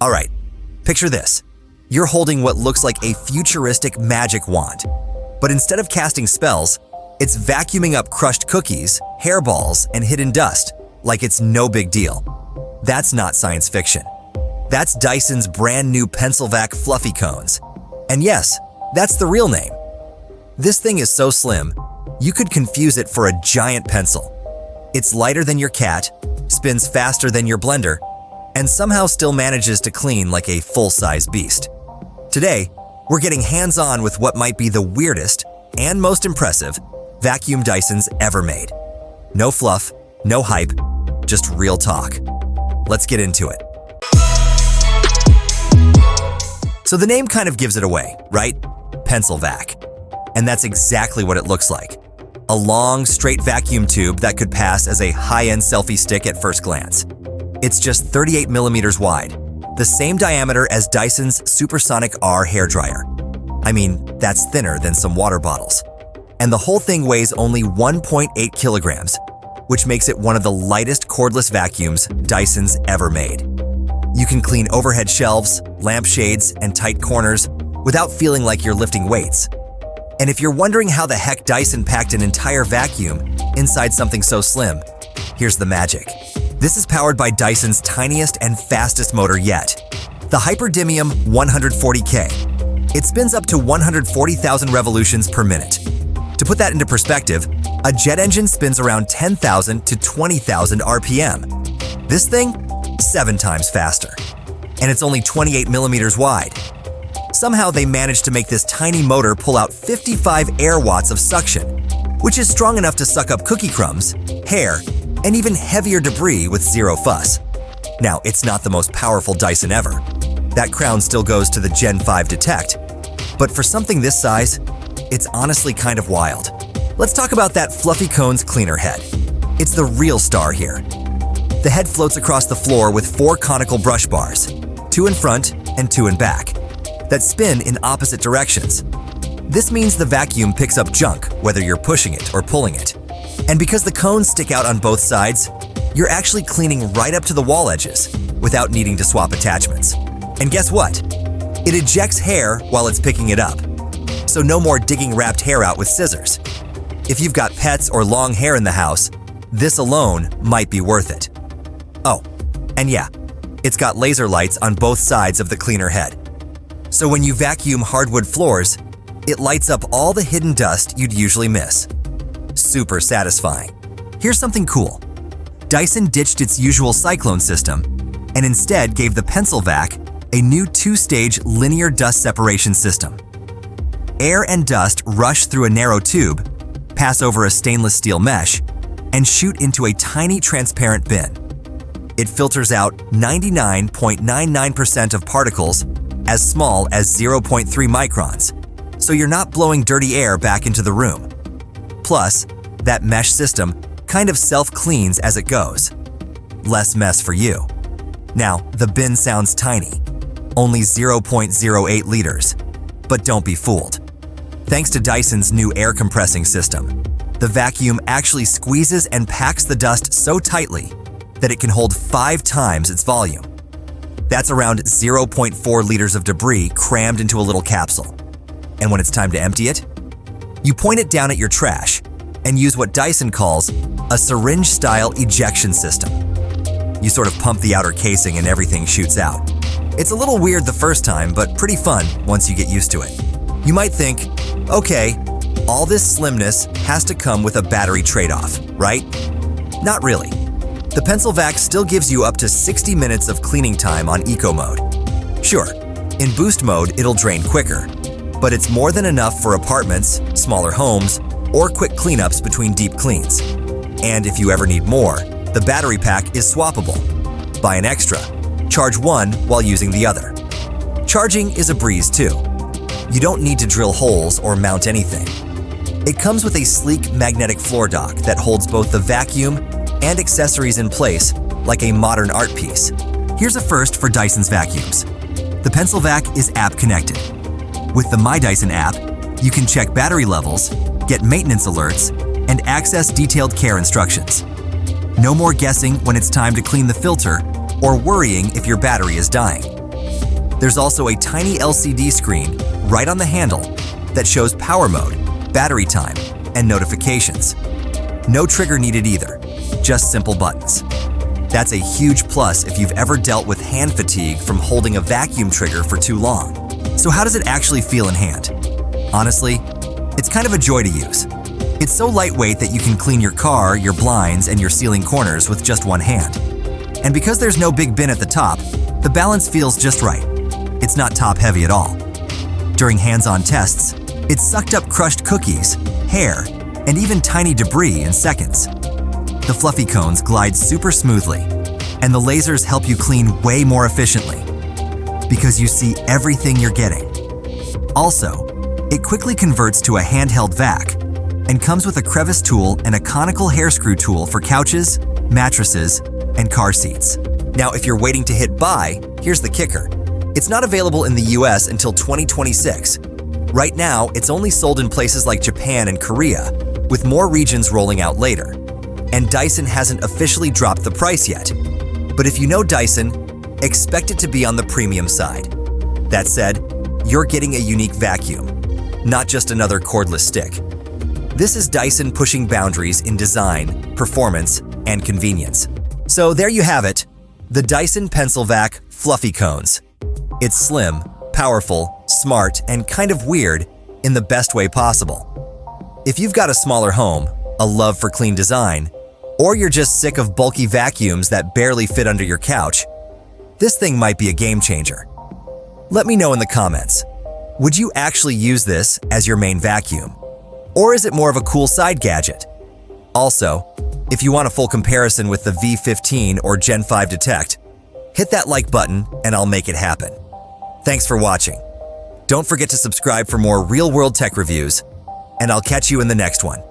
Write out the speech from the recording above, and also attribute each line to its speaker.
Speaker 1: Alright, picture this. You're holding what looks like a futuristic magic wand. But instead of casting spells, it's vacuuming up crushed cookies, hairballs, and hidden dust like it's no big deal. That's not science fiction. That's Dyson's brand new PencilVac Fluffycones. And yes, that's the real name. This thing is so slim, you could confuse it for a giant pencil. It's lighter than your cat, spins faster than your blender, and somehow still manages to clean like a full-size beast. Today, we're getting hands-on with what might be the weirdest and most impressive vacuum Dysons ever made. No fluff, no hype, just real talk. Let's get into it. So the name kind of gives it away, right? PencilVac. And that's exactly what it looks like. A long, straight vacuum tube that could pass as a high-end selfie stick at first glance. It's just 38 millimeters wide, the same diameter as Dyson's Supersonic R hairdryer. I mean, that's thinner than some water bottles. And the whole thing weighs only 1.8 kilograms, which makes it one of the lightest cordless vacuums Dyson's ever made. You can clean overhead shelves, lampshades, and tight corners without feeling like you're lifting weights. And if you're wondering how the heck Dyson packed an entire vacuum inside something so slim, here's the magic. This is powered by Dyson's tiniest and fastest motor yet, the Hyperdymium 140K. It spins up to 140,000 revolutions per minute. To put that into perspective, a jet engine spins around 10,000 to 20,000 RPM. This thing? 7 times faster. And it's only 28 millimeters wide. Somehow they managed to make this tiny motor pull out 55 air watts of suction, which is strong enough to suck up cookie crumbs, hair, and even heavier debris with zero fuss. Now, it's not the most powerful Dyson ever. That crown still goes to the Gen 5 Detect. But for something this size, it's honestly kind of wild. Let's talk about that Fluffycones cleaner head. It's the real star here. The head floats across the floor with 4 conical brush bars, 2 in front and 2 in back, that spin in opposite directions. This means the vacuum picks up junk, whether you're pushing it or pulling it. And because the cones stick out on both sides, you're actually cleaning right up to the wall edges without needing to swap attachments. And guess what? It ejects hair while it's picking it up. So no more digging wrapped hair out with scissors. If you've got pets or long hair in the house, this alone might be worth it. Oh, and yeah, it's got laser lights on both sides of the cleaner head. So when you vacuum hardwood floors, it lights up all the hidden dust you'd usually miss. Super satisfying. Here's something cool. Dyson ditched its usual cyclone system and instead gave the PencilVac a new 2-stage linear dust separation system. Air and dust rush through a narrow tube, pass over a stainless steel mesh, and shoot into a tiny transparent bin. It filters out 99.99% of particles as small as 0.3 microns, so you're not blowing dirty air back into the room. Plus, that mesh system kind of self-cleans as it goes. Less mess for you. Now, the bin sounds tiny, only 0.08 liters, but don't be fooled. Thanks to Dyson's new air compressing system, the vacuum actually squeezes and packs the dust so tightly that it can hold 5 times its volume. That's around 0.4 liters of debris crammed into a little capsule. And when it's time to empty it, you point it down at your trash and use what Dyson calls a syringe-style ejection system. You sort of pump the outer casing and everything shoots out. It's a little weird the first time, but pretty fun once you get used to it. You might think, okay, all this slimness has to come with a battery trade-off, right? Not really. The PencilVac still gives you up to 60 minutes of cleaning time on Eco mode. Sure, in Boost mode it'll drain quicker, but it's more than enough for apartments, smaller homes, or quick cleanups between deep cleans. And if you ever need more, the battery pack is swappable. Buy an extra, charge one while using the other. Charging is a breeze too. You don't need to drill holes or mount anything. It comes with a sleek magnetic floor dock that holds both the vacuum and accessories in place like a modern art piece. Here's a first for Dyson's vacuums. The PencilVac is app connected. With the My Dyson app, you can check battery levels, get maintenance alerts, and access detailed care instructions. No more guessing when it's time to clean the filter or worrying if your battery is dying. There's also a tiny LCD screen right on the handle that shows power mode, battery time, and notifications. No trigger needed either, just simple buttons. That's a huge plus if you've ever dealt with hand fatigue from holding a vacuum trigger for too long. So how does it actually feel in hand? Honestly, it's kind of a joy to use. It's so lightweight that you can clean your car, your blinds, and your ceiling corners with just one hand. And because there's no big bin at the top, the balance feels just right. It's not top-heavy at all. During hands-on tests, it sucked up crushed cookies, hair, and even tiny debris in seconds. The Fluffycones glide super smoothly, and the lasers help you clean way more efficiently because you see everything you're getting. Also, it quickly converts to a handheld vac and comes with a crevice tool and a conical hair screw tool for couches, mattresses, and car seats. Now, if you're waiting to hit buy, here's the kicker. It's not available in the US until 2026. Right now, it's only sold in places like Japan and Korea, with more regions rolling out later. And Dyson hasn't officially dropped the price yet. But if you know Dyson, expect it to be on the premium side. That said, you're getting a unique vacuum, not just another cordless stick. This is Dyson pushing boundaries in design, performance, and convenience. So there you have it, the Dyson PencilVac Fluffycones. It's slim, powerful, smart, and kind of weird in the best way possible. If you've got a smaller home, a love for clean design, or you're just sick of bulky vacuums that barely fit under your couch, this thing might be a game changer. Let me know in the comments. Would you actually use this as your main vacuum? Or is it more of a cool side gadget? Also, if you want a full comparison with the V15 or Gen 5 Detect, hit that like button and I'll make it happen. Thanks for watching. Don't forget to subscribe for more real-world tech reviews, and I'll catch you in the next one.